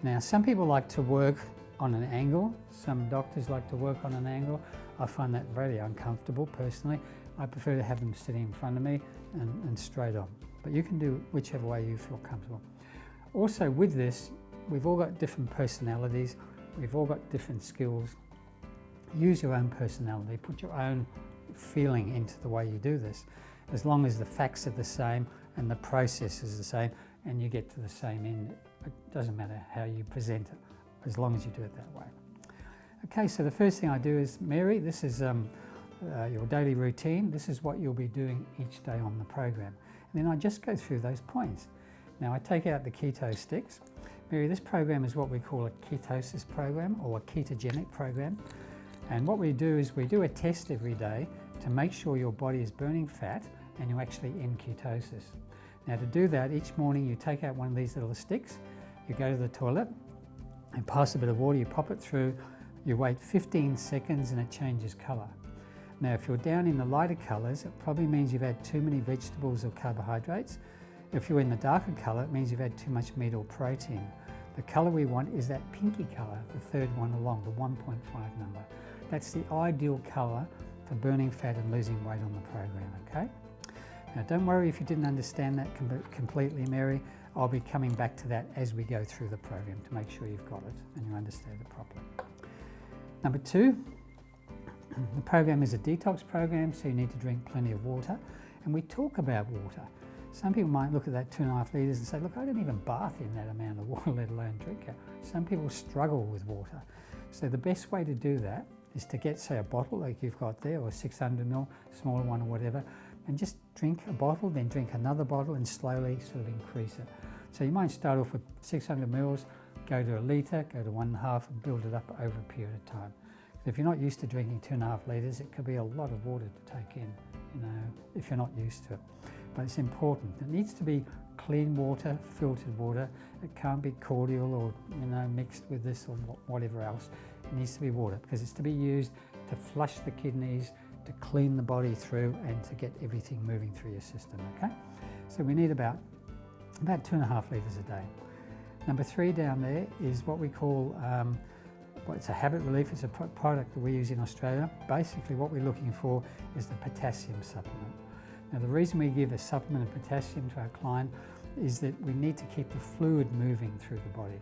Now, some people like to work on an angle. Some doctors like to work on an angle. I find that very uncomfortable personally. I prefer to have them sitting in front of me and straight on. But you can do whichever way you feel comfortable. Also with this, we've all got different personalities. We've all got different skills. Use your own personality. Put your own feeling into the way you do this. As long as the facts are the same and the process is the same and you get to the same end, it doesn't matter how you present it, as long as you do it that way. Okay, so the first thing I do is, Mary, this is your daily routine. This is what you'll be doing each day on the program. And then I just go through those points. Now I take out the keto sticks. Mary, this program is what we call a ketosis program or a ketogenic program. And what we do is we do a test every day to make sure your body is burning fat and you're actually in ketosis. Now to do that, each morning you take out one of these little sticks, you go to the toilet and pass a bit of water, you pop it through, you wait 15 seconds and it changes colour. Now if you're down in the lighter colours, it probably means you've had too many vegetables or carbohydrates. If you're in the darker colour, it means you've had too much meat or protein. The colour we want is that pinky colour, the third one along, the 1.5 number. That's the ideal colour for burning fat and losing weight on the program, okay? Now don't worry if you didn't understand that completely, Mary. I'll be coming back to that as we go through the program to make sure you've got it and you understand it properly. Number 2, the program is a detox program, so you need to drink plenty of water. And we talk about water. Some people might look at that 2.5 litres and say, look, I don't even bath in that amount of water, let alone drink it. Some people struggle with water. So the best way to do that is to get, say, a bottle like you've got there, or a 600 ml, smaller one or whatever, and just drink a bottle, then drink another bottle and slowly sort of increase it. So you might start off with 600 mils, go to a litre, go to 1.5 and build it up over a period of time. If you're not used to drinking 2.5 litres, it could be a lot of water to take in, if you're not used to it. But it's important. It needs to be clean water, filtered water. It can't be cordial or mixed with this or whatever else. It needs to be water because it's to be used to flush the kidneys, to clean the body through and to get everything moving through your system, okay? So we need about 2.5 litres a day. Number 3 down there is what we call, it's a habit relief. It's a product that we use in Australia. Basically what we're looking for is the potassium supplement. Now the reason we give a supplement of potassium to our client is that we need to keep the fluid moving through the body.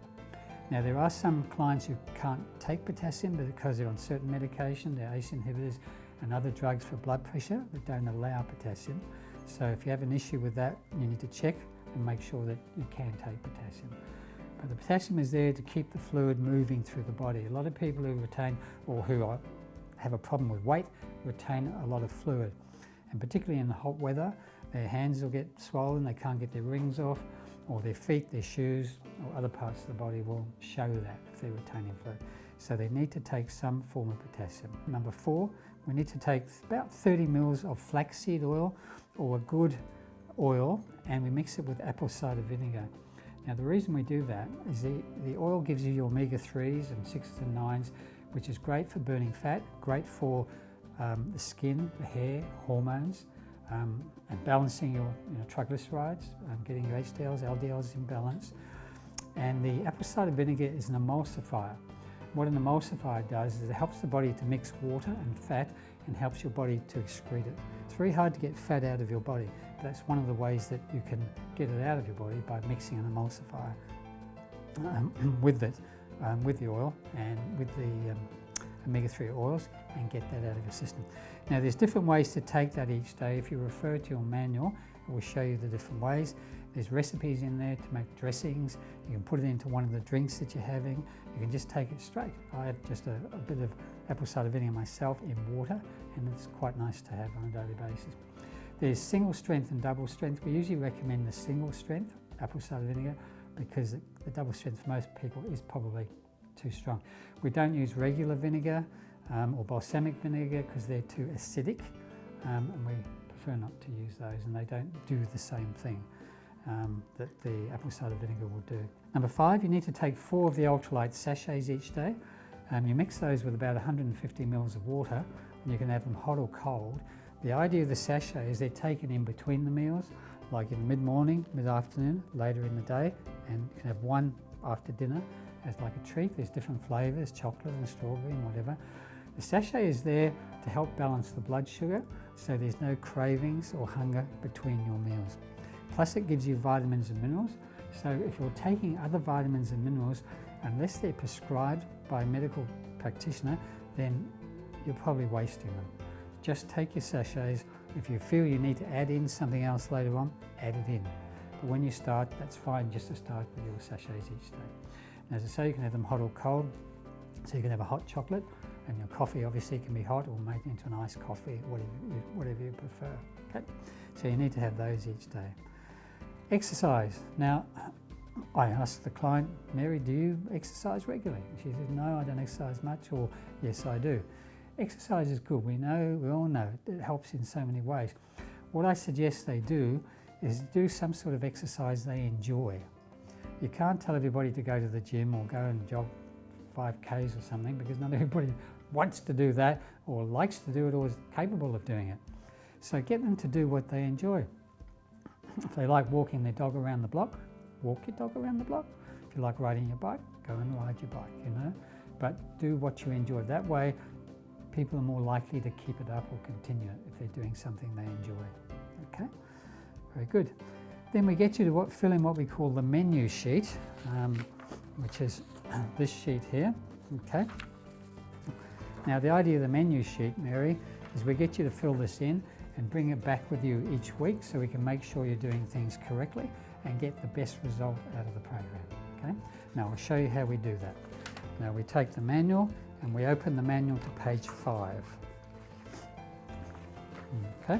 Now there are some clients who can't take potassium because they're on certain medication, they're ACE inhibitors and other drugs for blood pressure that don't allow potassium. So if you have an issue with that, you need to check and make sure that you can take potassium. But the potassium is there to keep the fluid moving through the body. A lot of people who retain or who have a problem with weight retain a lot of fluid. And particularly in the hot weather, their hands will get swollen, they can't get their rings off, or their feet, their shoes, or other parts of the body will show that if they're retaining fluid. So they need to take some form of potassium. Number 4, we need to take about 30 mils of flaxseed oil or a good oil, and we mix it with apple cider vinegar. Now the reason we do that is the oil gives you your omega-3s and 6s and 9s, which is great for burning fat, great for the skin, the hair, hormones, and balancing your triglycerides, getting your HDLs, LDLs in balance. And the apple cider vinegar is an emulsifier. What an emulsifier does is it helps the body to mix water and fat and helps your body to excrete it. It's very hard to get fat out of your body, but that's one of the ways that you can get it out of your body, by mixing an emulsifier with it, with the oil and with the omega-3 oils, and get that out of your system. Now there's different ways to take that each day. If you refer to your manual, it will show you the different ways. There's recipes in there to make dressings. You can put it into one of the drinks that you're having. You can just take it straight. I have just a bit of apple cider vinegar myself in water, and it's quite nice to have on a daily basis. There's single strength and double strength. We usually recommend the single strength apple cider vinegar because the double strength for most people is probably too strong. We don't use regular vinegar or balsamic vinegar because they're too acidic, and we prefer not to use those, and they don't do the same thing that the apple cider vinegar will do. Number 5, you need to take 4 of the ultralight sachets each day. You mix those with about 150 mils of water, and you can have them hot or cold. The idea of the sachet is they're taken in between the meals, like in mid-morning, mid-afternoon, later in the day, and you can have one after dinner as like a treat. There's different flavours, chocolate and strawberry and whatever. The sachet is there to help balance the blood sugar, so there's no cravings or hunger between your meals. Plus it gives you vitamins and minerals, so if you're taking other vitamins and minerals, unless they're prescribed by a medical practitioner, then you're probably wasting them. Just take your sachets. If you feel you need to add in something else later on, add it in. But when you start, that's fine just to start with your sachets each day. And as I say, you can have them hot or cold. So you can have a hot chocolate, and your coffee obviously can be hot or made into an iced coffee, whatever you prefer. Okay? So you need to have those each day. Exercise. Now, I asked the client, Mary, do you exercise regularly? She said, no, I don't exercise much, or yes, I do. Exercise is good. We all know it helps in so many ways. What I suggest they do is do some sort of exercise they enjoy. You can't tell everybody to go to the gym or go and jog 5Ks or something, because not everybody wants to do that or likes to do it or is capable of doing it. So get them to do what they enjoy. If they like walking their dog around the block, walk your dog around the block. If you like riding your bike, go and ride your bike, you know. But do what you enjoy. That way, people are more likely to keep it up or continue it if they're doing something they enjoy. Okay, very good. Then we get you to fill in what we call the menu sheet, which is this sheet here. Okay. Now the idea of the menu sheet, Mary, is we get you to fill this in and bring it back with you each week so we can make sure you're doing things correctly and get the best result out of the program. Okay. Now I'll show you how we do that. Now we take the manual and we open the manual to page 5. Okay.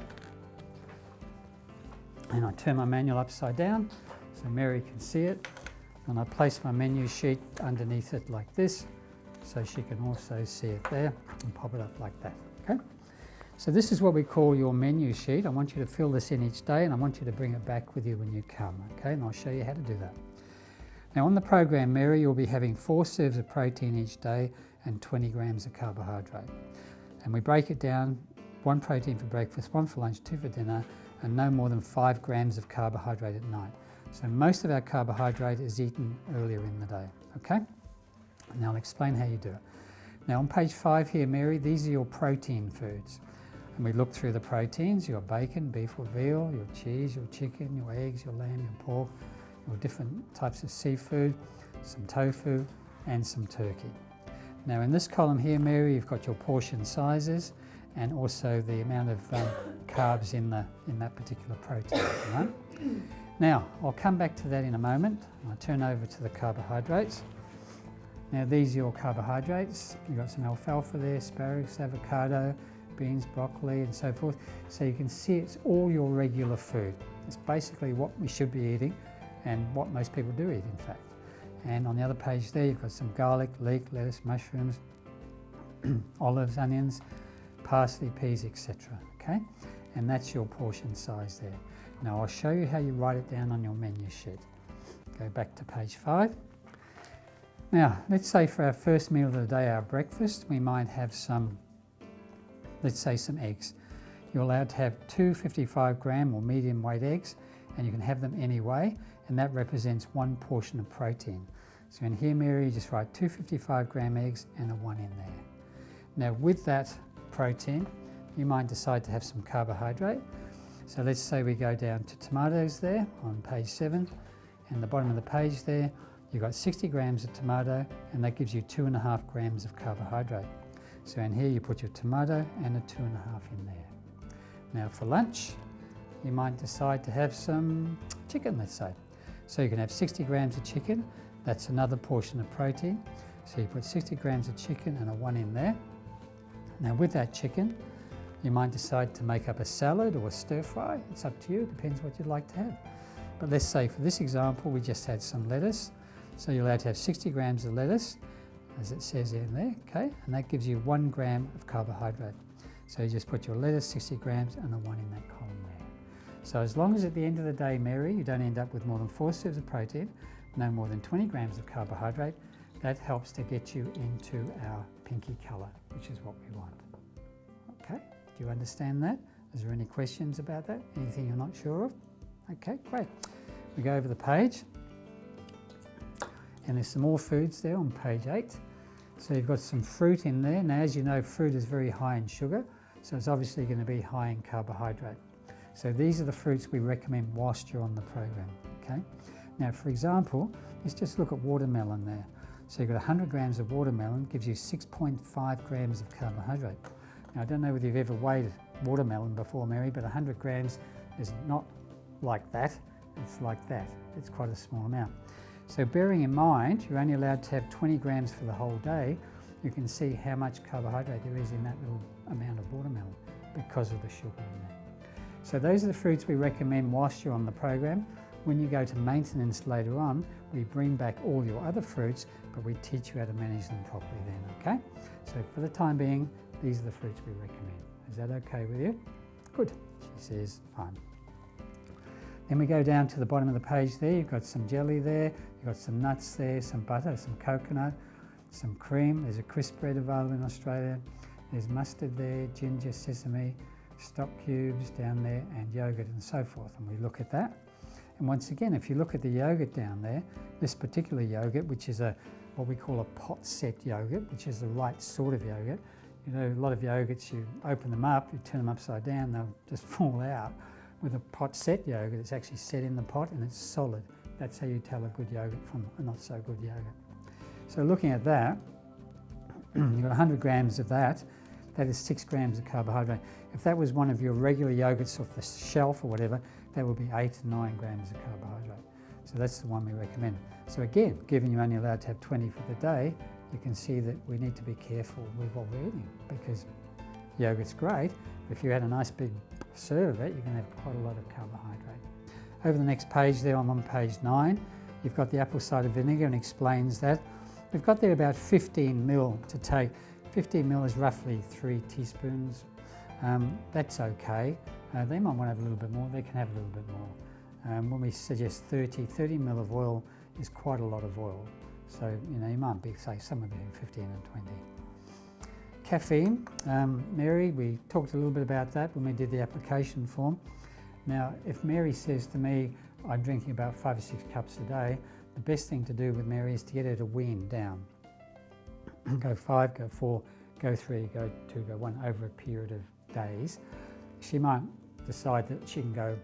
And I turn my manual upside down so Mary can see it, and I place my menu sheet underneath it like this so she can also see it there, and pop it up like that. Okay. So this is what we call your menu sheet. I want you to fill this in each day, and I want you to bring it back with you when you come. Okay, and I'll show you how to do that. Now on the program, Mary, you'll be having 4 serves of protein each day and 20 grams of carbohydrate. And we break it down, 1 protein for breakfast, 1 for lunch, 2 for dinner, and no more than 5 grams of carbohydrate at night. So most of our carbohydrate is eaten earlier in the day, okay? Now I'll explain how you do it. Now on page 5 here, Mary, these are your protein foods. And we look through the proteins, your bacon, beef or veal, your cheese, your chicken, your eggs, your lamb, your pork, your different types of seafood, some tofu, and some turkey. Now in this column here, Mary, you've got your portion sizes and also the amount of carbs in that particular protein. Right? Now I'll come back to that in a moment. I'll turn over to the carbohydrates. Now these are your carbohydrates. You've got some alfalfa there, asparagus, avocado, beans, broccoli, and so forth. So you can see it's all your regular food. It's basically what we should be eating and what most people do eat, in fact. And on the other page there, you've got some garlic, leek, lettuce, mushrooms, olives, onions, parsley, peas, etc. Okay? And that's your portion size there. Now I'll show you how you write it down on your menu sheet. Go back to page 5. Now, let's say for our first meal of the day, our breakfast, we might have some, let's say some eggs. You're allowed to have 2 55-gram or medium weight eggs, and you can have them any way, and that represents 1 portion of protein. So in here, Mary, you just write 2 55-gram eggs and a 1 in there. Now with that protein, you might decide to have some carbohydrate. So let's say we go down to tomatoes there on page 7, and the bottom of the page there, you've got 60 grams of tomato, and that gives you 2.5 grams of carbohydrate. So in here you put your tomato and a 2.5 in there. Now for lunch, you might decide to have some chicken, let's say. So you can have 60 grams of chicken, that's another portion of protein. So you put 60 grams of chicken and a 1 in there. Now with that chicken, you might decide to make up a salad or a stir fry. It's up to you, it depends what you'd like to have. But let's say for this example, we just had some lettuce. So you're allowed to have 60 grams of lettuce, as it says in there, okay? And that gives you 1 gram of carbohydrate. So you just put your lettuce, 60 grams, and a 1 in that column there. So as long as at the end of the day, Mary, you don't end up with more than 4 serves of protein, no more than 20 grams of carbohydrate, that helps to get you into our pinky colour, which is what we want. Okay, do you understand that? Is there any questions about that? Anything you're not sure of? Okay, great. We go over the page. And there's some more foods there on page 8. So you've got some fruit in there. Now, as you know, fruit is very high in sugar, so it's obviously going to be high in carbohydrate. So these are the fruits we recommend whilst you're on the program, okay? Now, for example, let's just look at watermelon there. So you've got 100 grams of watermelon, gives you 6.5 grams of carbohydrate. Now, I don't know whether you've ever weighed watermelon before, Mary, but 100 grams is not like that, it's like that. It's quite a small amount. So bearing in mind, you're only allowed to have 20 grams for the whole day, you can see how much carbohydrate there is in that little amount of watermelon because of the sugar in there. So those are the fruits we recommend whilst you're on the program. When you go to maintenance later on, we bring back all your other fruits, but we teach you how to manage them properly then, okay? So for the time being, these are the fruits we recommend. Is that okay with you? Good, she says, fine. Then we go down to the bottom of the page there, you've got some jelly there, you've got some nuts there, some butter, some coconut, some cream, there's a crisp bread available in Australia, there's mustard there, ginger, sesame, stock cubes down there, and yogurt and so forth, and we look at that. And once again, if you look at the yogurt down there, this particular yogurt, which is what we call a pot set yogurt, which is the right sort of yogurt. You know, a lot of yogurts, you open them up, you turn them upside down, they'll just fall out. With a pot set yogurt, it's actually set in the pot and it's solid. That's how you tell a good yogurt from a not so good yogurt. So looking at that, you've got 100 grams of that. That is 6 grams of carbohydrate. If that was one of your regular yogurts off the shelf or whatever, that would be 8 to 9 grams of carbohydrate. So that's the one we recommend. So again, given you're only allowed to have 20 for the day, you can see that we need to be careful with what we're eating, because yogurt's great, but if you had a nice big serve of it, you're going to have quite a lot of carbohydrate. Over the next page there, I'm on page 9, you've got the apple cider vinegar and explains that. We've got there about 15 ml to take. 15 ml is roughly 3 teaspoons. That's okay. They might want to have a little bit more, they can have a little bit more. When we suggest 30 ml of oil is quite a lot of oil. So, you know, you might be, say, somewhere between 15 and 20. Caffeine, Mary, we talked a little bit about that when we did the application form. Now, if Mary says to me, I'm drinking about 5 or 6 cups a day, the best thing to do with Mary is to get her to wean down. Go 5, go 4, go 3, go 2, go 1 over a period of days. She might decide that she can go,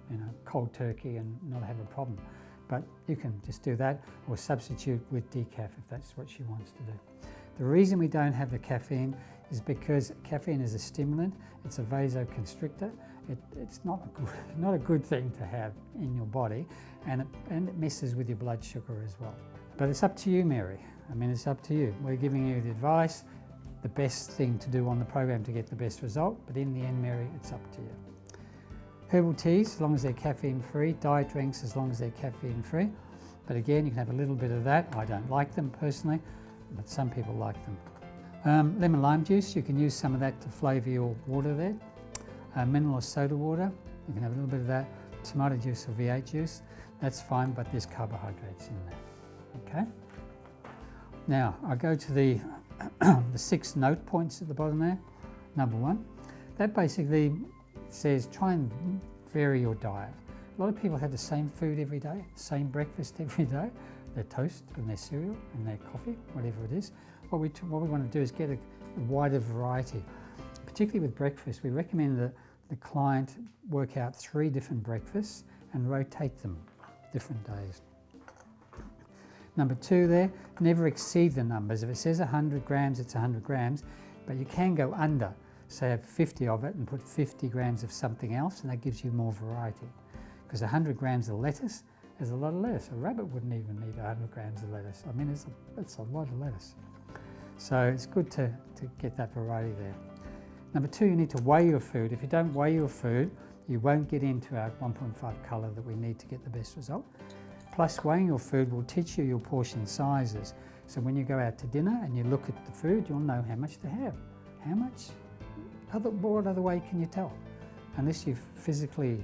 you know, cold turkey and not have a problem. But you can just do that or substitute with decaf if that's what she wants to do. The reason we don't have the caffeine is because caffeine is a stimulant, it's a vasoconstrictor. It's not a good thing to have in your body, and it messes with your blood sugar as well. But it's up to you, Mary. I mean, it's up to you. We're giving you the advice, the best thing to do on the program to get the best result, but in the end, Mary, it's up to you. Herbal teas, as long as they're caffeine-free, diet drinks, as long as they're caffeine-free. But again, you can have a little bit of that. I don't like them personally, but some people like them. Lemon lime juice, you can use some of that to flavour your water there. Mineral or soda water, you can have a little bit of that. Tomato juice or V8 juice, that's fine, but there's carbohydrates in there, okay? Now, I go to the 6 note points at the bottom there. Number 1, that basically says try and vary your diet. A lot of people have the same food every day, same breakfast every day, their toast and their cereal and their coffee, whatever it is. What we want to do is get a wider variety. Particularly with breakfast, we recommend that the client work out 3 different breakfasts and rotate them different days. Number 2 there, never exceed the numbers. If it says 100 grams, it's 100 grams, but you can go under. Say have 50 of it and put 50 grams of something else, and that gives you more variety. Because 100 grams of lettuce is a lot of lettuce. A rabbit wouldn't even need 100 grams of lettuce. I mean, it's a lot of lettuce. So it's good to get that variety there. Number 2, you need to weigh your food. If you don't weigh your food, you won't get into our 1.5 colour that we need to get the best result. Plus, weighing your food will teach you your portion sizes. So when you go out to dinner and you look at the food, you'll know how much to have. How much? What other way can you tell? Unless you've physically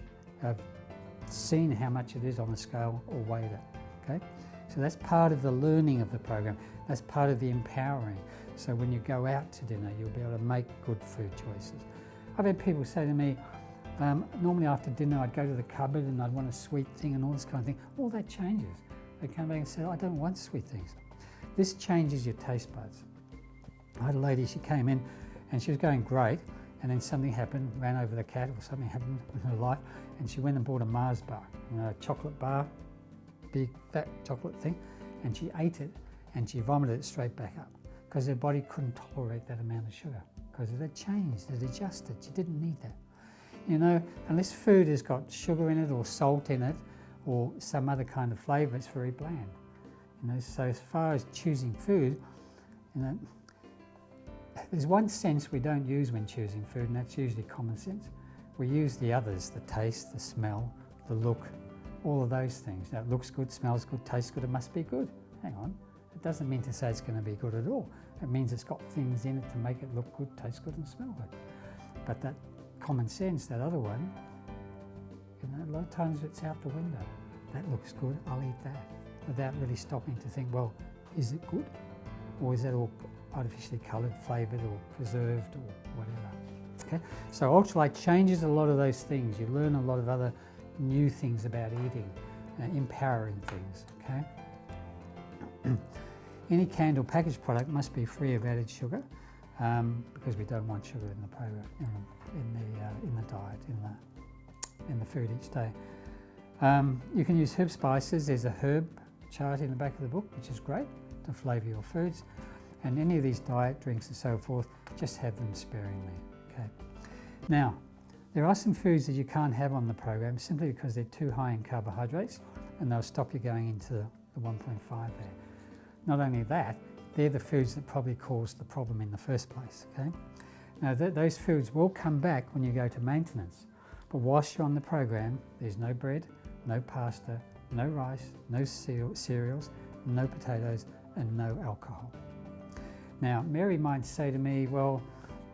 seen how much it is on the scale or weighed it, okay? So that's part of the learning of the program. That's part of the empowering. So when you go out to dinner, you'll be able to make good food choices. I've had people say to me, normally after dinner I'd go to the cupboard and I'd want a sweet thing and all this kind of thing. All that changes. they come back and say, I don't want sweet things. This changes your taste buds. I had a lady, she came in and she was going great, and then something happened, ran over the cat or something happened in her life, and she went and bought a Mars bar, a chocolate bar, big fat chocolate thing, and she ate it and she vomited it straight back up because her body couldn't tolerate that amount of sugar because it had changed, it adjusted, she didn't need that. You know, unless food has got sugar in it or salt in it or some other kind of flavour, it's very bland. You know, so as far as choosing food, you know, there's one sense we don't use when choosing food, and that's usually common sense. We use the others, the taste, the smell, the look, all of those things. Now, it looks good, smells good, tastes good, it must be good. Hang on, it doesn't mean to say it's going to be good at all. It means it's got things in it to make it look good, taste good and smell good. But that common sense, that other one, you know, a lot of times it's out the window. That looks good, I'll eat that, without really stopping to think, well, is it good? Or is that all artificially coloured, flavoured or preserved or whatever? Okay, so Ultralight changes a lot of those things. You learn a lot of other new things about eating, empowering things, okay? Any canned or packaged product must be free of added sugar because we don't want sugar in the program, in the diet, in the food each day. You can use herb spices. There's a herb chart in the back of the book, which is great to flavour your foods. And any of these diet drinks and so forth, just have them sparingly. Okay. Now, there are some foods that you can't have on the program simply because they're too high in carbohydrates, and they'll stop you going into the 1.5 there. Not only that, they're the foods that probably caused the problem in the first place. Okay. Now, those foods will come back when you go to maintenance, but whilst you're on the program, there's no bread, no pasta, no rice, no cereals, no potatoes, and no alcohol. Now, Mary might say to me, well,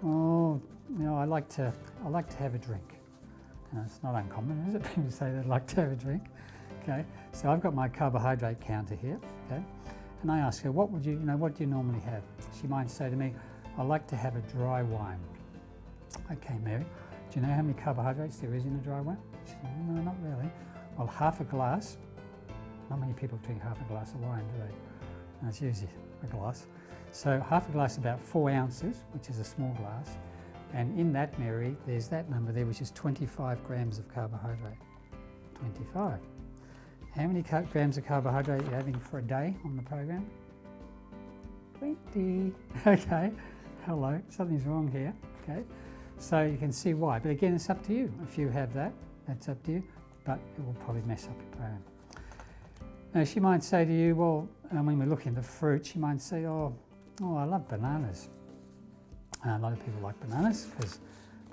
oh, you know, I like to have a drink. It's not uncommon, is it? People say they'd like to have a drink. Okay, so I've got my carbohydrate counter here. Okay, and I ask her, what do you normally have? She might say to me, I like to have a dry wine. Okay, Mary, do you know how many carbohydrates there is in a dry wine? She said, no, not really. Well, half a glass. Not many people drink half a glass of wine, do they? No, it's usually a glass. So half a glass, about 4 ounces, which is a small glass. And in that, Mary, there's that number there, which is 25 grams of carbohydrate. 25. How many grams of carbohydrate are you having for a day on the program? 20. Okay. Hello, something's wrong here. Okay. So you can see why. But again, it's up to you. If you have that, that's up to you. But it will probably mess up your program. Now, she might say to you, well, when we're looking at the fruit, she might say, oh, I love bananas. A lot of people like bananas because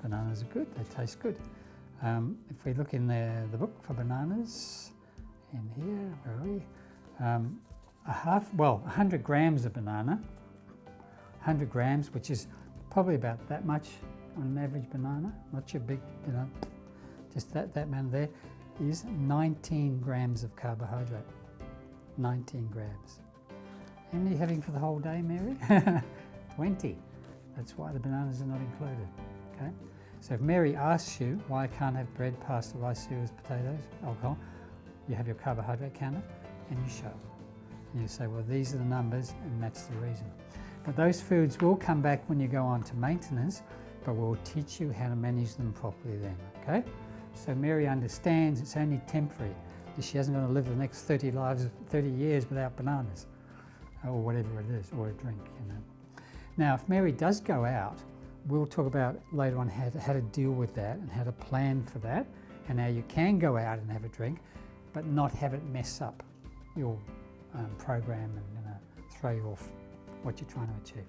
bananas are good, they taste good. If we look in the book for bananas, in here, where are we? 100 grams of banana, 100 grams, which is probably about that much on an average banana, not your big, just that amount there, is 19 grams of carbohydrate. 19 grams. How many are you having for the whole day, Mary? 20. That's why the bananas are not included. Okay. So if Mary asks you why I can't have bread, pasta, rice, cereals, potatoes, alcohol, you have your carbohydrate counter and you show. And you say, well, these are the numbers and that's the reason. But those foods will come back when you go on to maintenance, but we'll teach you how to manage them properly then. Okay. So Mary understands it's only temporary. She hasn't got to live the next 30 years without bananas or whatever it is, or a drink, Now, if Mary does go out, we'll talk about later on how to deal with that and how to plan for that and how you can go out and have a drink, but not have it mess up your program and throw you off what you're trying to achieve.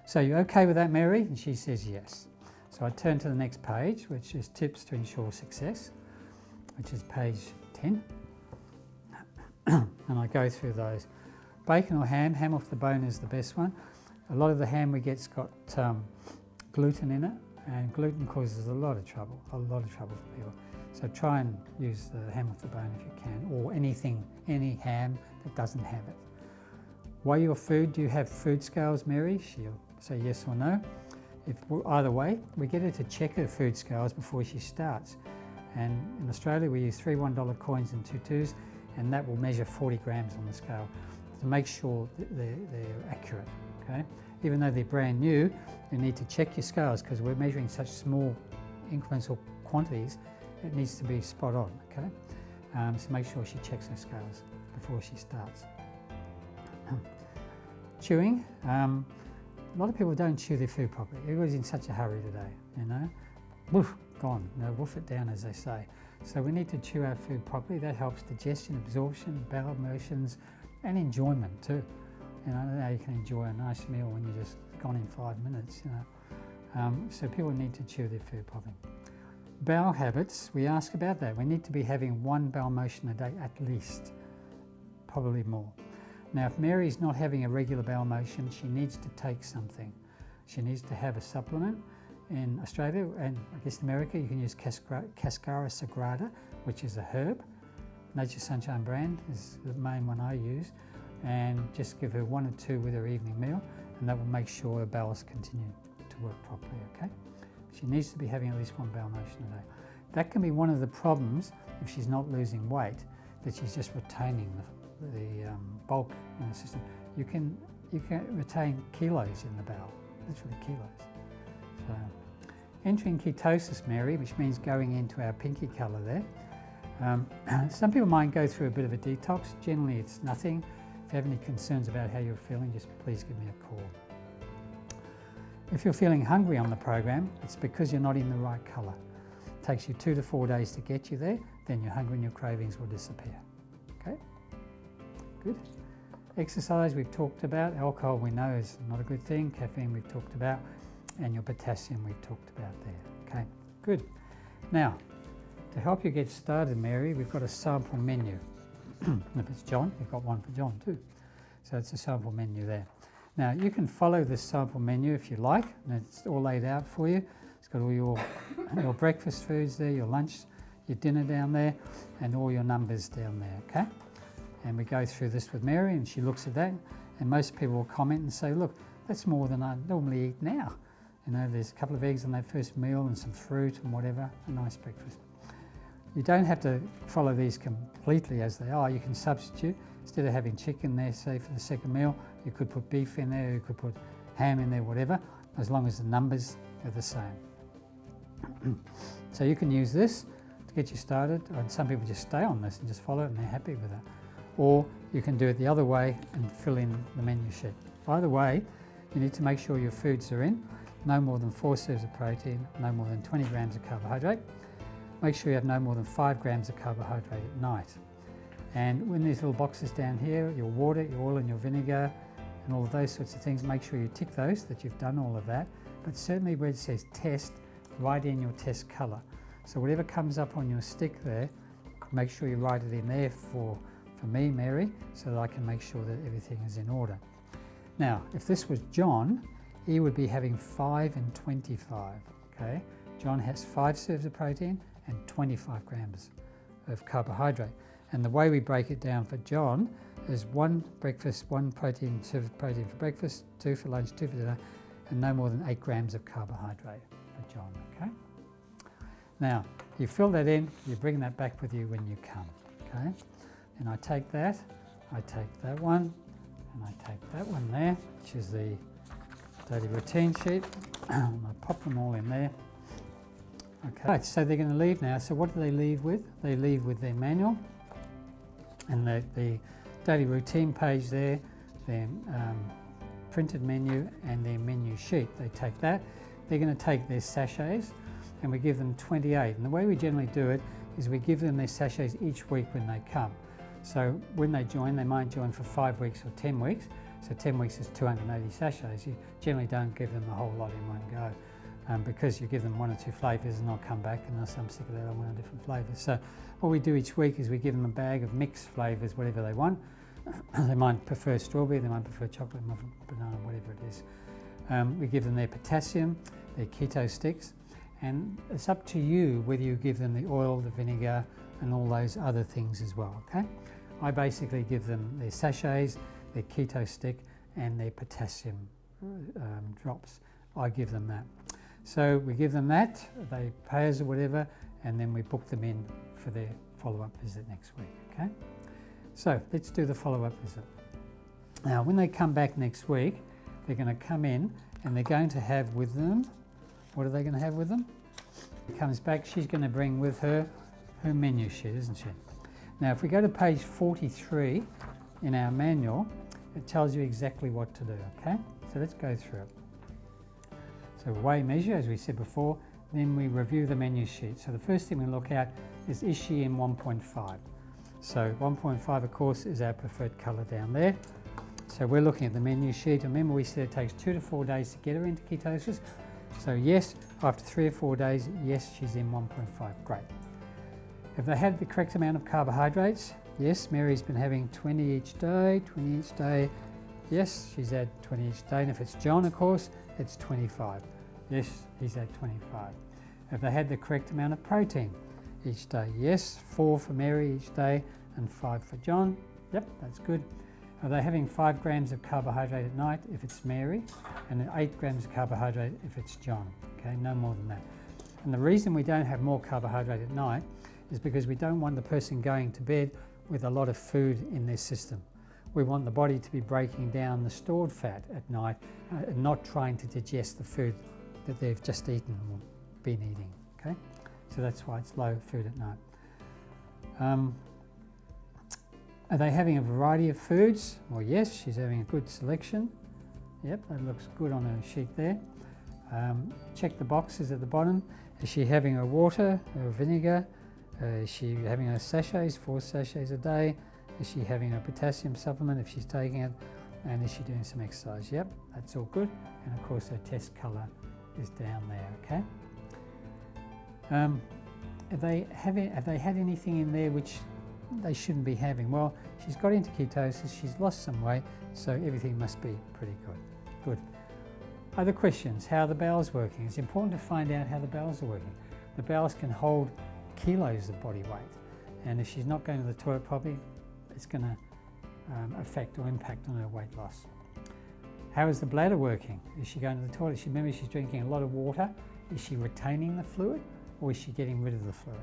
So you're okay with that, Mary? And she says yes. So I turn to the next page, which is tips to ensure success, which is page 10. And I go through those. Bacon or ham off the bone is the best one. A lot of the ham we get's got gluten in it, and gluten causes a lot of trouble for people. So try and use the ham off the bone if you can, or any ham that doesn't have it. Weigh your food. Do you have food scales, Mary? She'll say yes or no. Either way, we get her to check her food scales before she starts. And in Australia, we use 3 $1 coins and 2 2s. and that will measure 40 grams on the scale to make sure that they're accurate. Okay? Even though they're brand new, you need to check your scales because we're measuring such small increments or quantities. It needs to be spot on. Okay? So make sure she checks her scales before she starts. Chewing. A lot of people don't chew their food properly. Everybody's in such a hurry today, you know. Woof, gone. You know, woof it down, as they say. So we need to chew our food properly. That helps digestion, absorption, bowel motions, and enjoyment too. You know, now you can enjoy a nice meal when you're just gone in 5 minutes, you know. So people need to chew their food properly. Bowel habits, we ask about that. We need to be having 1 bowel motion a day at least, probably more. Now, if Mary's not having a regular bowel motion, she needs to take something. She needs to have a supplement. In Australia and I guess in America, you can use Cascara sagrada, which is a herb. Nature Sunshine brand is the main one I use. And just give her 1 or 2 with her evening meal, and that will make sure her bowels continue to work properly, okay? She needs to be having at least 1 bowel motion a day. That can be one of the problems if she's not losing weight, that she's just retaining the bulk in the system. You can retain kilos in the bowel, literally kilos. So, entering ketosis, Mary, which means going into our pinky colour there. Some people might go through a bit of a detox. Generally, it's nothing. If you have any concerns about how you're feeling, just please give me a call. If you're feeling hungry on the program, it's because you're not in the right colour. It takes you 2 to 4 days to get you there, then your hunger and your cravings will disappear. Okay? Good. Exercise we've talked about. Alcohol we know is not a good thing. Caffeine we've talked about. And your potassium we've talked about there. Okay, good. Now, to help you get started, Mary, we've got a sample menu. If it's John, we've got one for John too. So it's a sample menu there. Now, you can follow this sample menu if you like, and it's all laid out for you. It's got all your breakfast foods there, your lunch, your dinner down there, and all your numbers down there, okay? And we go through this with Mary, and she looks at that, and most people will comment and say, look, that's more than I normally eat now. You know, there's a couple of eggs on that first meal and some fruit and whatever, a nice breakfast. You don't have to follow these completely as they are. You can substitute. Instead of having chicken there, say for the second meal, you could put beef in there, you could put ham in there, whatever, as long as the numbers are the same. So you can use this to get you started. And some people just stay on this and just follow it and they're happy with it. Or you can do it the other way and fill in the menu sheet. Either way, you need to make sure your foods are in. No more than 4 serves of protein, no more than 20 grams of carbohydrate. Make sure you have no more than 5 grams of carbohydrate at night. And when these little boxes down here, your water, your oil and your vinegar, and all of those sorts of things, make sure you tick those, that you've done all of that. But certainly where it says test, write in your test colour. So whatever comes up on your stick there, make sure you write it in there for me, Mary, so that I can make sure that everything is in order. Now, if this was John, he would be having 5 and 25, okay? John has 5 serves of protein and 25 grams of carbohydrate. And the way we break it down for John is 1 breakfast, 1 protein, serve of protein for breakfast, 2 for lunch, 2 for dinner, and no more than 8 grams of carbohydrate for John, okay? Now, you fill that in, you bring that back with you when you come, okay? And I take that one, and I take that one there, which is the daily routine sheet. I pop them all in there. Okay, right, so they're going to leave now. So what do they leave with? They leave with their manual and the daily routine page there, their printed menu and their menu sheet. They take that. They're going to take their sachets and we give them 28. And the way we generally do it is we give them their sachets each week when they come. So when they join, they might join for 5 weeks or 10 weeks. So 10 weeks is 280 sachets. You generally don't give them a whole lot in one go because you give them 1 or 2 flavours and they'll come back and they'll say, I'm sick of that, I want a different flavour. So what we do each week is we give them a bag of mixed flavours, whatever they want. They might prefer strawberry, they might prefer chocolate, banana, whatever it is. We give them their potassium, their keto sticks, and it's up to you whether you give them the oil, the vinegar, and all those other things as well, okay? I basically give them their sachets, their keto stick, and their potassium drops. I give them that. So we give them that, they pay us or whatever, and then we book them in for their follow-up visit next week, okay? So let's do the follow-up visit. Now, when they come back next week, they're going to come in and they're going to have with them, what are they going to have with them? She comes back, she's going to bring with her her menu sheet, isn't she? Now, if we go to page 43 in our manual, it tells you exactly what to do, okay? So let's go through it. So weigh, measure, as we said before, then we review the menu sheet. So the first thing we look at is she in 1.5? So 1.5, of course, is our preferred colour down there. So we're looking at the menu sheet. Remember, we said it takes 2 to 4 days to get her into ketosis. So yes, after 3 or 4 days, yes, she's in 1.5. Great. Have they had the correct amount of carbohydrates? Yes, Mary's been having 20 each day, 20 each day. Yes, she's had 20 each day. And if it's John, of course, it's 25. Yes, he's had 25. Have they had the correct amount of protein each day? Yes, 4 for Mary each day and 5 for John. Yep, that's good. Are they having 5 grams of carbohydrate at night if it's Mary, and 8 grams of carbohydrate if it's John? Okay, no more than that. And the reason we don't have more carbohydrate at night is because we don't want the person going to bed with a lot of food in their system. We want the body to be breaking down the stored fat at night and not trying to digest the food that they've just eaten or been eating. Okay, so that's why it's low food at night. Are they having a variety of foods? Well, yes, she's having a good selection. Yep, that looks good on her sheet there. Check the boxes at the bottom. Is she having her water, her vinegar? Is she having her sachets, 4 sachets a day? Is she having her potassium supplement if she's taking it? And is she doing some exercise? Yep, that's all good. And of course her test colour is down there, okay? Have they had anything in there which they shouldn't be having? Well, she's got into ketosis, she's lost some weight, so everything must be pretty good. Good. Other questions? How are the bowels working? It's important to find out how the bowels are working. The bowels can hold kilos of body weight, and if she's not going to the toilet properly, it's going to affect or impact on her weight loss. How is the bladder working? Is she going to the toilet? Remember, she's drinking a lot of water. Is she retaining the fluid, or is she getting rid of the fluid?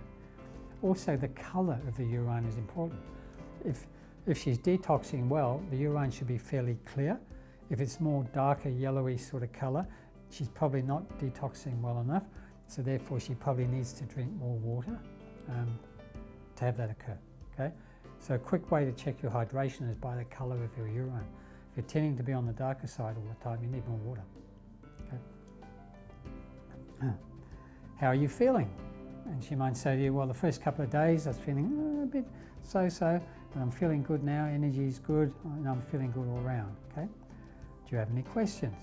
Also, the colour of the urine is important. If she's detoxing well, the urine should be fairly clear. If it's more darker, yellowy sort of colour, she's probably not detoxing well enough, so therefore she probably needs to drink more water to have that occur. Okay? So a quick way to check your hydration is by the colour of your urine. If you're tending to be on the darker side all the time, you need more water. Okay? How are you feeling? And she might say to you, well, the first couple of days I was feeling a bit so-so, but I'm feeling good now, energy's good, and I'm feeling good all round. Okay? Do you have any questions?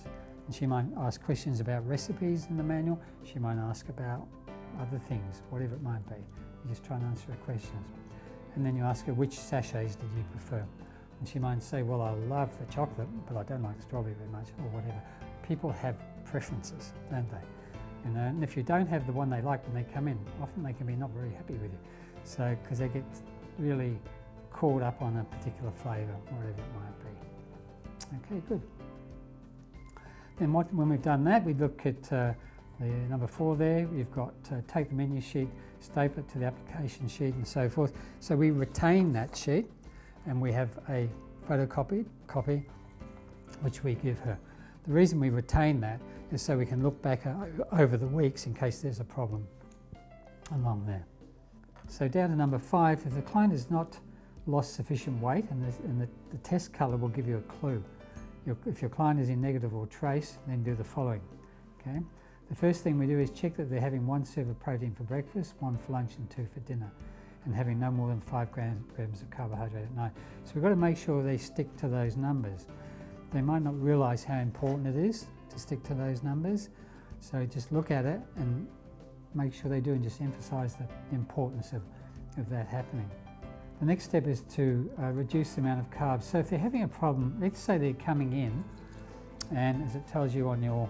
And she might ask questions about recipes in the manual. She might ask about other things, whatever it might be. You just try and answer her questions. And then you ask her, which sachets did you prefer? And she might say, well, I love the chocolate, but I don't like the strawberry very much, or whatever. People have preferences, don't they? You know, and if you don't have the one they like when they come in, often they can be not very happy with you. So, because they get really caught up on a particular flavour, whatever it might be. Okay, good. Then when we've done that, we look at the number 4 there. We've got take the menu sheet, staple it to the application sheet and so forth. So we retain that sheet and we have a photocopied copy which we give her. The reason we retain that is so we can look back over the weeks in case there's a problem along there. So down to number 5, if the client has not lost sufficient weight, and the test colour will give you a clue. If your client is in negative or trace, then do the following. Okay? The first thing we do is check that they're having 1 serve of protein for breakfast, 1 for lunch and 2 for dinner, and having no more than 5 grams of carbohydrate at night. So we've got to make sure they stick to those numbers. They might not realise how important it is to stick to those numbers, so just look at it and make sure they do, and just emphasise the importance of that happening. The next step is to reduce the amount of carbs. So if they're having a problem, let's say they're coming in, and as it tells you on your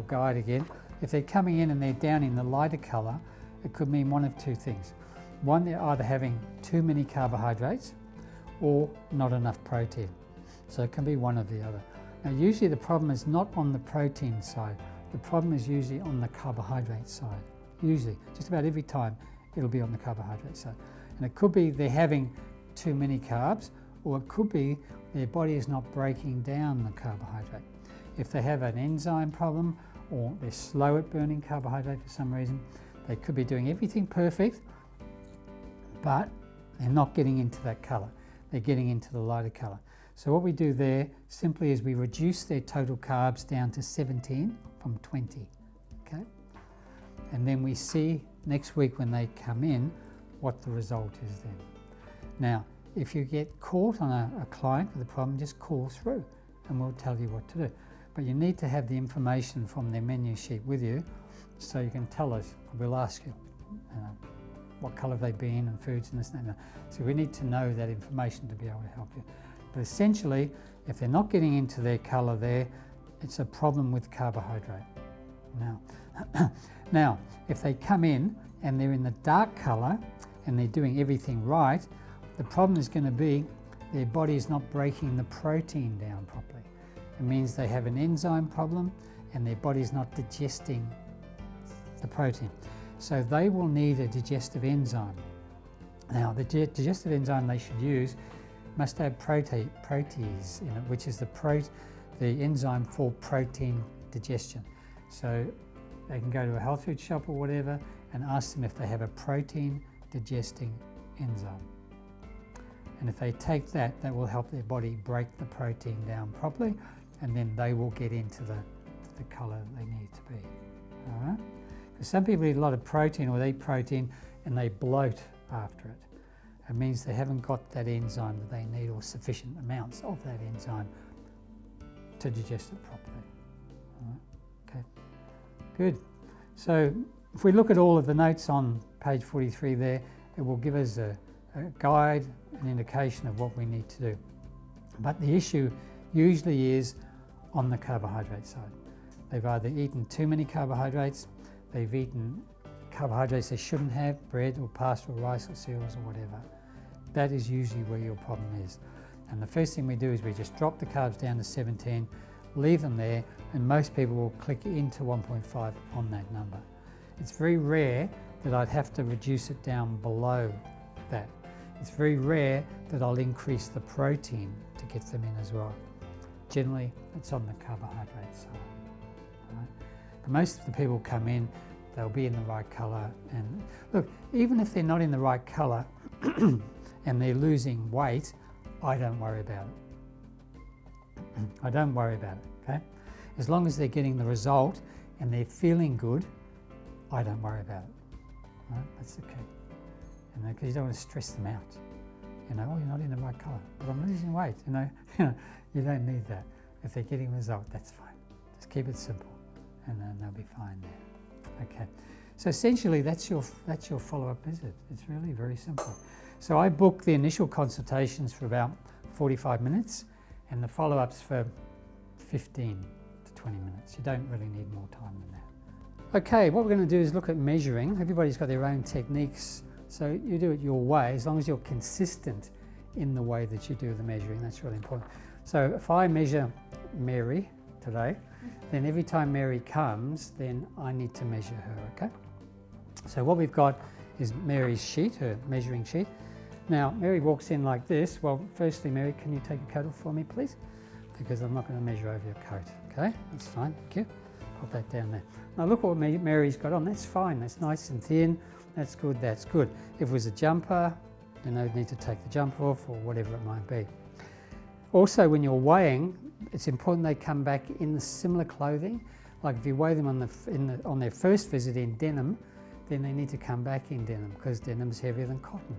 guide again, if they're coming in and they're down in the lighter colour, it could mean one of 2 things. One, they're either having too many carbohydrates or not enough protein. So it can be one or the other. Now usually the problem is not on the protein side, the problem is usually on the carbohydrate side. Usually, just about every time it'll be on the carbohydrate side. And it could be they're having too many carbs, or it could be their body is not breaking down the carbohydrate. If they have an enzyme problem or they're slow at burning carbohydrate for some reason, they could be doing everything perfect, but they're not getting into that colour. They're getting into the lighter colour. So what we do there simply is we reduce their total carbs down to 17 from 20, okay? And then we see next week when they come in what the result is then. Now, if you get caught on a client with a problem, just call through and we'll tell you what to do. But you need to have the information from their menu sheet with you so you can tell us. We'll ask you, what colour they've been and foods and this and that. So we need to know that information to be able to help you. But essentially, if they're not getting into their colour there, it's a problem with carbohydrate. Now, if they come in and they're in the dark colour and they're doing everything right, the problem is going to be their body is not breaking the protein down properly. It means they have an enzyme problem and their body is not digesting the protein. So they will need a digestive enzyme. Now, the digestive enzyme they should use must have protease in it, which is the enzyme for protein digestion. So they can go to a health food shop or whatever and ask them if they have a protein digesting enzyme. And if they take that, that will help their body break the protein down properly, and then they will get into the colour they need to be. All right? Because some people eat a lot of protein or they eat protein and they bloat after it. It means they haven't got that enzyme that they need or sufficient amounts of that enzyme to digest it properly. All right? Okay, good. So if we look at all of the notes on page 43 there, it will give us a guide, an indication of what we need to do. But the issue usually is on the carbohydrate side. They've either eaten too many carbohydrates, they've eaten carbohydrates they shouldn't have, bread or pasta or rice or cereals or whatever. That is usually where your problem is. And the first thing we do is we just drop the carbs down to 17, leave them there, and most people will click into 1.5 on that number. It's very rare that I'd have to reduce it down below that. It's very rare that I'll increase the protein to get them in as well. Generally, it's on the carbohydrate side. Right? But most of the people come in, they'll be in the right colour. And look, even if they're not in the right colour and they're losing weight, I don't worry about it. I don't worry about it, okay? As long as they're getting the result and they're feeling good, I don't worry about it. Right? That's the key. Because you don't want to stress them out. Oh, you're not in the right colour, but I'm losing weight. You don't need that. If they're getting a result, that's fine. Just keep it simple, and then they'll be fine there. Okay. So essentially, that's your follow-up visit. It's really very simple. So I book the initial consultations for about 45 minutes, and the follow-ups for 15 to 20 minutes. You don't really need more time than that. Okay, what we're going to do is look at measuring. Everybody's got their own techniques. So you do it your way, as long as you're consistent in the way that you do the measuring. That's really important. So if I measure Mary today, then every time Mary comes, then I need to measure her, okay? So what we've got is Mary's sheet, her measuring sheet. Now, Mary walks in like this. Well, firstly, Mary, can you take your coat off for me, please? Because I'm not going to measure over your coat, okay? That's fine, thank you. Pop that down there. Now look what Mary's got on. That's fine, that's nice and thin. That's good, that's good. If it was a jumper, then I'd need to take the jumper off or whatever it might be. Also, when you're weighing, it's important they come back in the similar clothing. Like if you weigh them on their first visit in denim, then they need to come back in denim because denim's heavier than cotton.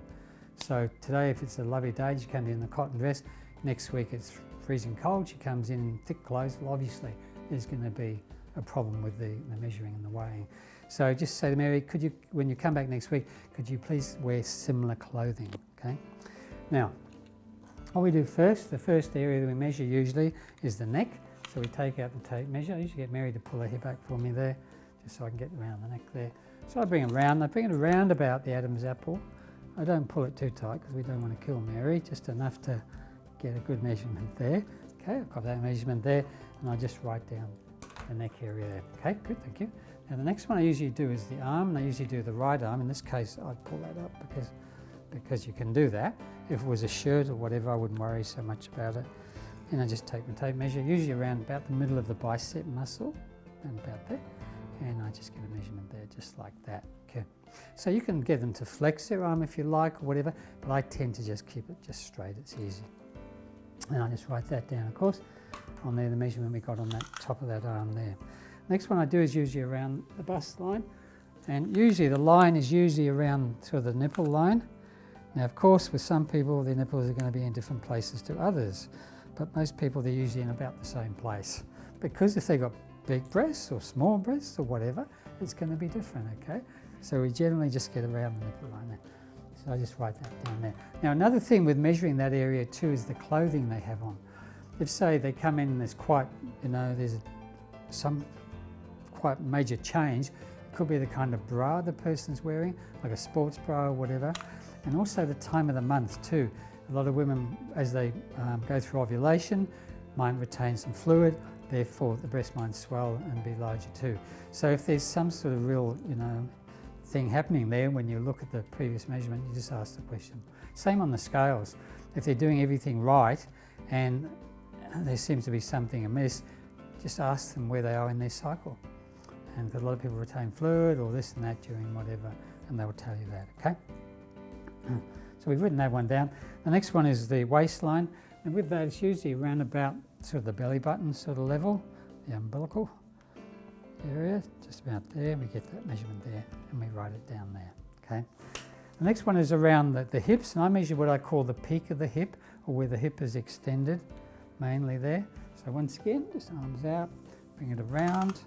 So today, if it's a lovely day, she comes in a cotton dress. Next week, it's freezing cold. She comes in thick clothes. Well, obviously, there's going to be a problem with the measuring and the weighing. So just say to Mary, could you, when you come back next week, could you please wear similar clothing, okay? Now, what we do first, the first area that we measure usually is the neck. So we take out the tape measure. I usually get Mary to pull her hair back for me there, just so I can get around the neck there. So I bring it around. I bring it around about the Adam's apple. I don't pull it too tight because we don't want to kill Mary, just enough to get a good measurement there. Okay, I've got that measurement there, and I just write down the neck area there. Okay, good, thank you. Now the next one I usually do is the arm, and I usually do the right arm. In this case, I pull that up because because you can do that. If it was a shirt or whatever, I wouldn't worry so much about it. And I just take my tape measure, usually around about the middle of the bicep muscle, and about there. And I just get a measurement there, just like that. Okay. So you can get them to flex their arm if you like, or whatever, but I tend to just keep it just straight, it's easy. And I just write that down, of course, on there, the measurement we got on that top of that arm there. Next one I do is usually around the bust line, and usually the line is usually around sort of the nipple line. Now, of course, with some people, their nipples are going to be in different places to others, but most people, they're usually in about the same place. Because if they've got big breasts or small breasts or whatever, it's going to be different, okay? So we generally just get around the nipple line there. So I just write that down there. Now, another thing with measuring that area too is the clothing they have on. If, say, they come in and there's quite, there's some quite major change, it could be the kind of bra the person's wearing, like a sports bra or whatever, and also the time of the month too. A lot of women, as they go through ovulation, might retain some fluid, therefore the breast might swell and be larger too. So if there's some sort of real, thing happening there when you look at the previous measurement, you just ask the question. Same on the scales. If they're doing everything right and there seems to be something amiss, just ask them where they are in their cycle. And a lot of people retain fluid or this and that during whatever, and they will tell you that, okay? So we've written that one down. The next one is the waistline, and with that it's usually around about sort of the belly button sort of level, the umbilical area, just about there. We get that measurement there and we write it down there, okay? The next one is around the hips, and I measure what I call the peak of the hip, or where the hip is extended, mainly there. So once again, just arms out, bring it around,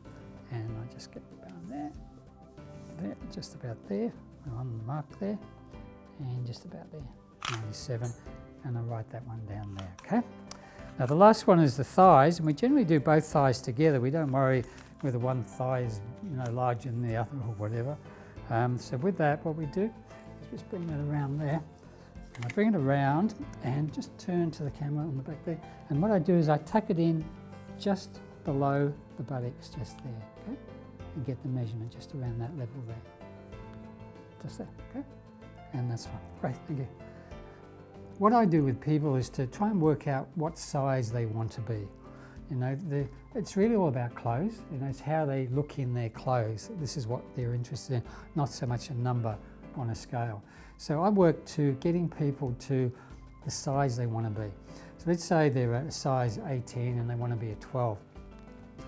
and I just get about there, just about there, on the mark there, and just about there, 97, and I write that one down there, okay? Now the last one is the thighs, and we generally do both thighs together. We don't worry whether one thigh is larger than the other or whatever. So with that, what we do is just bring that around there. And I bring it around and just turn to the camera on the back there. And what I do is I tuck it in just below the buttocks, just there, okay? And get the measurement just around that level there. Just there, okay? And that's fine. Great, thank you. What I do with people is to try and work out what size they want to be. It's really all about clothes. It's how they look in their clothes. This is what they're interested in, not so much a number on a scale. So I work to getting people to the size they want to be. So let's say they're a size 18 and they want to be a 12.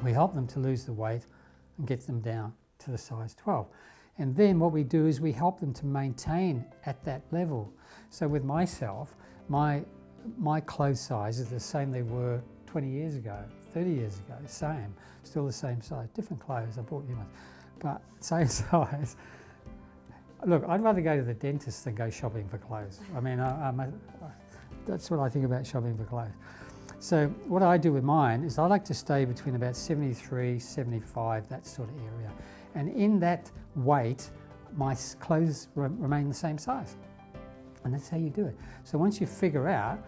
We help them to lose the weight and get them down to the size 12. And then what we do is we help them to maintain at that level. So with myself, my clothes size is the same they were 20 years ago, 30 years ago, same, still the same size, different clothes, I bought new ones, but same size. Look, I'd rather go to the dentist than go shopping for clothes. I mean, that's what I think about shopping for clothes. So what I do with mine is I like to stay between about 73, 75, that sort of area. And in that weight, my clothes remain the same size. And that's how you do it. So once you figure out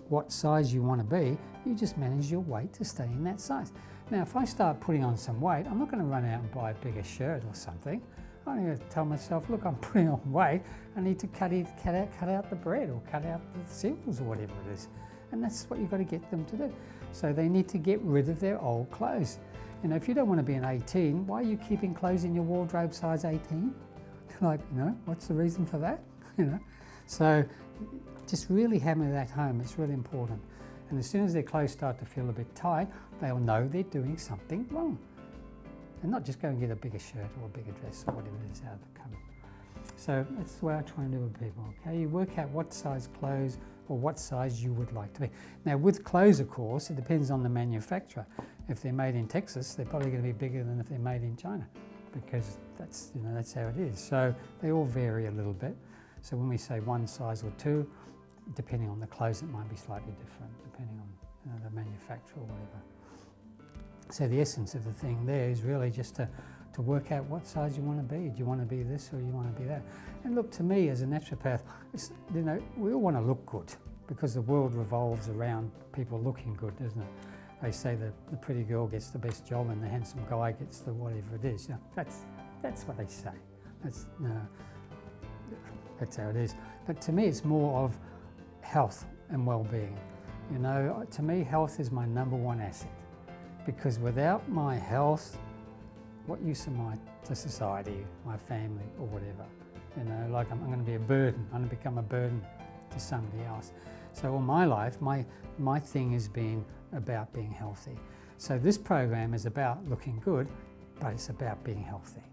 what size you want to be, you just manage your weight to stay in that size. Now, if I start putting on some weight, I'm not going to run out and buy a bigger shirt or something. I'm going to tell myself, look, I'm putting on weight. I need to cut out the bread or cut out the cereals or whatever it is. And that's what you've got to get them to do. So they need to get rid of their old clothes. If you don't want to be an 18, why are you keeping clothes in your wardrobe size 18? Like, what's the reason for that? So just really hammer that home. It's really important. And as soon as their clothes start to feel a bit tight, they'll know they're doing something wrong. And not just go and get a bigger shirt or a bigger dress or whatever it is out of the cupboard. So that's the way I try and do with people, okay? You work out what size clothes or what size you would like to be. Now with clothes, of course, it depends on the manufacturer. If they're made in Texas, they're probably going to be bigger than if they're made in China, because that's how it is. So they all vary a little bit. So when we say one size or two, depending on the clothes, it might be slightly different, depending on the manufacturer or whatever. So the essence of the thing there is really just to work out what size you want to be. Do you want to be this or you want to be that? And look, to me as a naturopath, we all want to look good, because the world revolves around people looking good, doesn't it? They say that the pretty girl gets the best job and the handsome guy gets the whatever it is. That's what they say. That's how it is. But to me, it's more of health and well-being. You know, to me, health is my number one asset, because without my health, what use am I to society, my family, or whatever? You know, like I'm going to be a burden. I'm going to become a burden to somebody else. So all my life, my thing has been about being healthy. So this program is about looking good, but it's about being healthy.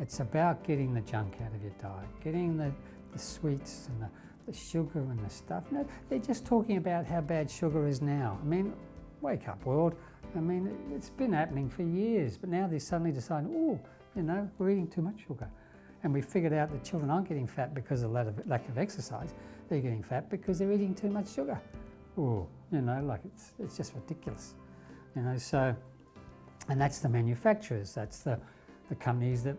It's about getting the junk out of your diet, getting the sweets and the sugar and the stuff. No, they're just talking about how bad sugar is now. I mean, wake up, world. I mean, it's been happening for years, but now they're suddenly deciding, oh, you know, we're eating too much sugar. And we figured out that children aren't getting fat because of lack of exercise. They're getting fat because they're eating too much sugar. Oh, you know, like it's just ridiculous. You know, so, and that's the manufacturers, that's the companies that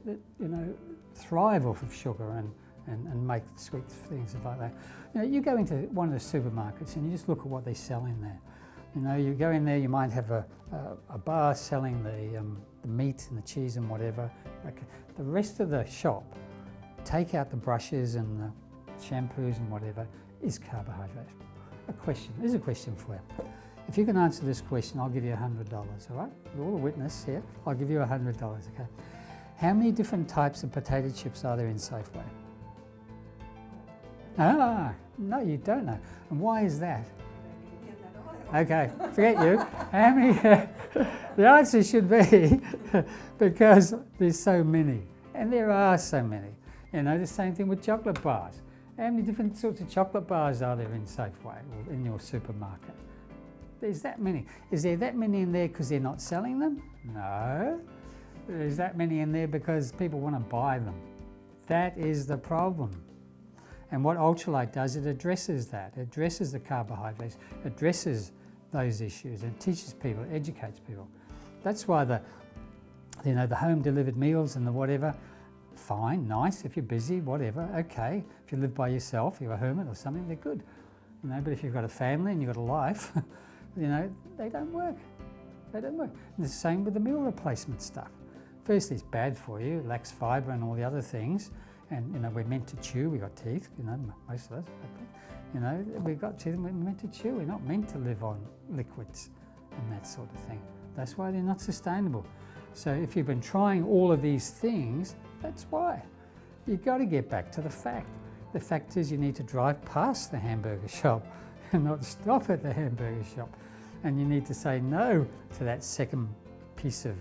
you know, thrive off of sugar and make sweet things like that. You know, you go into one of the supermarkets and you just look at what they sell in there. You know, you go in there, you might have a bar selling the meat and the cheese and whatever. Okay. The rest of the shop, take out the brushes and the shampoos and whatever, is carbohydrate. Here's a question for you. If you can answer this question, I'll give you $100, all right? You're all a witness here. I'll give you $100, okay? How many different types of potato chips are there in Safeway? Ah, no, you don't know. And why is that? Okay, forget you. How many? The answer should be because there's so many, and there are so many. You know, the same thing with chocolate bars. How many different sorts of chocolate bars are there in Safeway or in your supermarket? There's that many. Is there that many in there because they're not selling them? No. There's that many in there because people want to buy them. That is the problem. And what Ultralite does, it addresses that. It addresses the carbohydrates, addresses those issues, and teaches people, educates people. That's why the home delivered meals and the whatever, fine, nice, if you're busy, whatever, okay. If you live by yourself, you're a hermit or something, they're good. You know, but if you've got a family and you've got a life, you know, they don't work. They don't work. And the same with the meal replacement stuff. Firstly, it's bad for you, it lacks fibre and all the other things. And, you know, we're meant to chew, we've got teeth, you know, most of us. You know, we've got teeth and we're meant to chew. We're not meant to live on liquids and that sort of thing. That's why they're not sustainable. So if you've been trying all of these things, that's why. You've got to get back to the fact. The fact is you need to drive past the hamburger shop and not stop at the hamburger shop. And you need to say no to that second piece of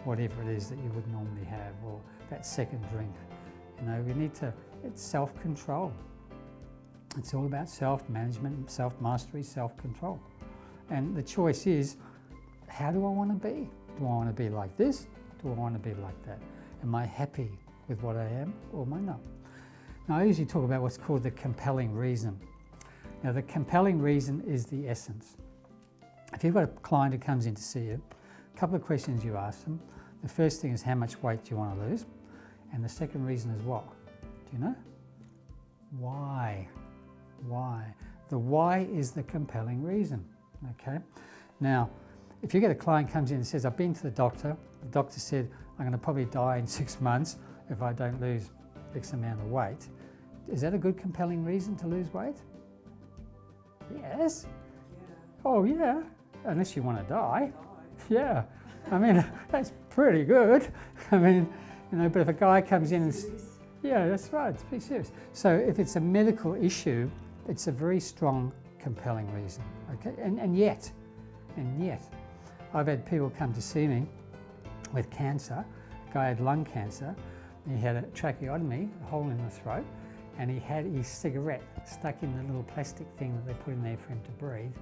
whatever it is that you would normally have, or that second drink. You know, we need to, it's self-control. It's all about self-management, self-mastery, self-control. And the choice is, how do I want to be? Do I want to be like this? Do I want to be like that? Am I happy with what I am, or am I not? Now, I usually talk about what's called the compelling reason. Now, the compelling reason is the essence. If you've got a client who comes in to see you, a couple of questions you ask them. The first thing is, how much weight do you want to lose? And the second reason is what? Do you know? Why? Why? The why is the compelling reason, okay? Now, if you get a client comes in and says, I've been to the doctor said, I'm going to probably die in 6 months if I don't lose X amount of weight. Is that a good compelling reason to lose weight? Yes. Yeah. Oh yeah, unless you want to die. Yeah, I mean, that's pretty good. I mean, you know, but if a guy comes in and... Yeah, that's right, it's pretty serious. So if it's a medical issue, it's a very strong, compelling reason, okay? And yet, I've had people come to see me with cancer. A guy had lung cancer, he had a tracheotomy, a hole in the throat, and he had his cigarette stuck in the little plastic thing that they put in there for him to breathe.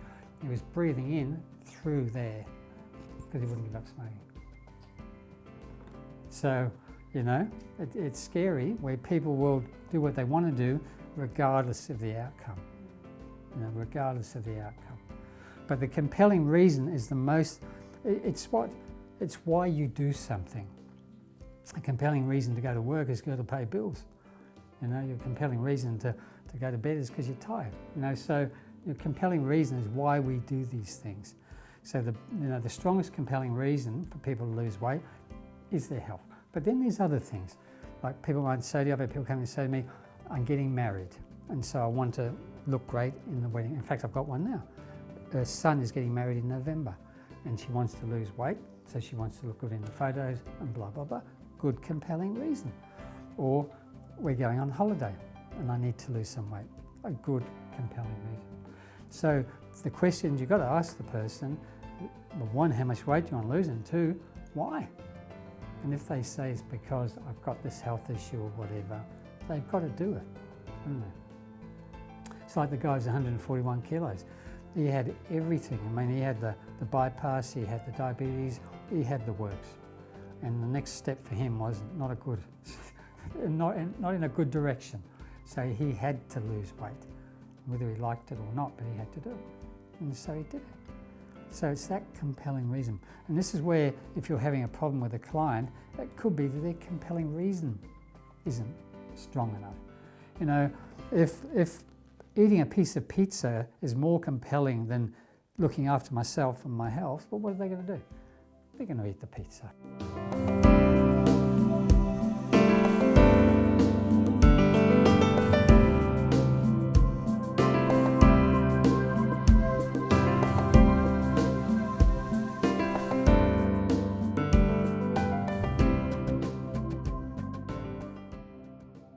He was breathing in through there because he wouldn't give up smoking. So, you know, it's scary where people will do what they want to do regardless of the outcome. You know, regardless of the outcome. But the compelling reason is the most, it's why you do something. A compelling reason to go to work is to pay bills. You know, your compelling reason to go to bed is because you're tired. You know, so your compelling reason is why we do these things. So the strongest compelling reason for people to lose weight is their health. But then there's other things. Like people might say to you, I've had people come and say to me, I'm getting married, and so I want to look great in the wedding. In fact, I've got one now. Her son is getting married in November, and she wants to lose weight, so she wants to look good in the photos and blah, blah, blah. Good, compelling reason. Or we're going on holiday, and I need to lose some weight. A good, compelling reason. So the questions you've got to ask the person, well, one, how much weight do you want to lose? And two, why? And if they say it's because I've got this health issue or whatever, they've got to do it, haven't they? It's like the guy who's 141 kilos. He had everything. I mean, he had the bypass, he had the diabetes, he had the works. And the next step for him was not a good, not in a good direction. So he had to lose weight, whether he liked it or not, but he had to do it. And so he did it. So it's that compelling reason. And this is where, if you're having a problem with a client, it could be that their compelling reason isn't strong enough. You know, if eating a piece of pizza is more compelling than looking after myself and my health, well, what are they going to do? They're going to eat the pizza.